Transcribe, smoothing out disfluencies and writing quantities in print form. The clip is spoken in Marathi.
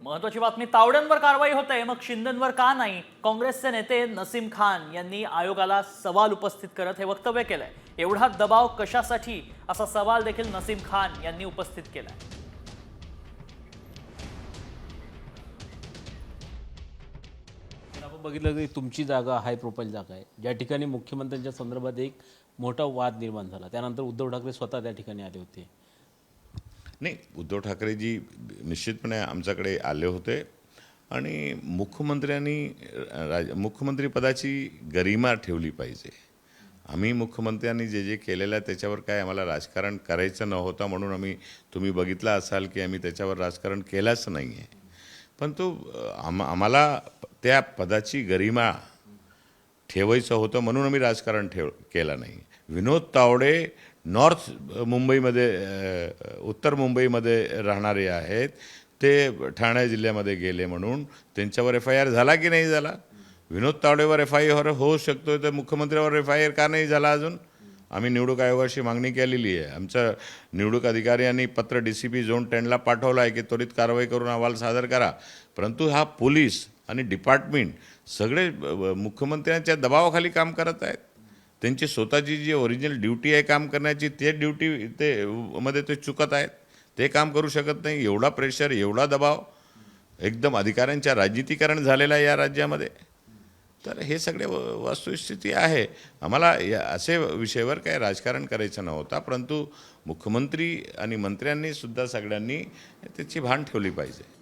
महत्वाची बातमी, तावड्यांवर कारवाई होते मग शिंदेंवर का नाही? काँग्रेसचे नेते नसीम खान यांनी आयोगाला सवाल उपस्थित करत हे वक्तव्य केलंय। एवढा दबाव कशासाठी असा सवाल देखील नसीम खान यांनी उपस्थित केलाय। आपण बघितलं की तुमची जागा हाय प्रोफाईल जागा आहे, ज्या ठिकाणी मुख्यमंत्र्यांच्या संदर्भात एक मोठा वाद निर्माण झाला, त्यानंतर उद्धव ठाकरे स्वतः त्या ठिकाणी आले होते। नाही, उद्धव ठाकरेजी निश्चितपणे आमच्याकडे आले होते आणि मुख्यमंत्रीपदाची गरिमा ठेवली पाहिजे। आम्ही मुख्यमंत्र्यांनी जे जे केलेलं आहे त्याच्यावर काय आम्हाला राजकारण करायचं नव्हतं, म्हणून तुम्ही बघितलं असाल की आम्ही त्याच्यावर राजकारण केलंच नाही आहे। पण आम्हाला त्या पदाची गरिमा ठेवायचं होतं म्हणून आम्ही राजकारण केलं नाही। विनोद तावडे नॉर्थ मुंबईमध्ये उत्तर मुंबईमध्ये राहणारे आहेत, ते ठाणे जिल्ह्यामध्ये गेले म्हणून त्यांच्यावर FIR झाला की नाही झाला? विनोद तावडेवर FIR होऊ शकतो, तर मुख्यमंत्र्यावर FIR का नाही झाला अजून? आम्ही निवडणूक आयोगाशी मागणी केलेली आहे। आमचं निवडणूक अधिकारी यांनी पत्र DCP झोन 10ला पाठवलं आहे की त्वरित कारवाई करून अहवाल सादर करा, परंतु हा पोलीस आणि डिपार्टमेंट सगळे मुख्यमंत्र्यांच्या दबावाखाली काम करत आहेत। त्यांची स्वतःची जी ओरिजिनल ड्यूटी आहे काम करण्याची, ते ड्यूटी मध्ये ते चुकत आहेत, ते काम करू शकत नाही। एवढा प्रेशर, एवढा दबाव, एकदम अधिकाऱ्यांच्या राजनीतिकरण झालेलं आहे या राज्यामध्ये। तर हे सगळे वस्तुस्थिती आहे। आम्हाला असे विषयावर काही राजकारण करायचं नव्हतं, परंतु मुख्यमंत्री आणि मंत्र्यांनी सुद्धा सगळ्यांनी त्याची भान ठेवली पाहिजे।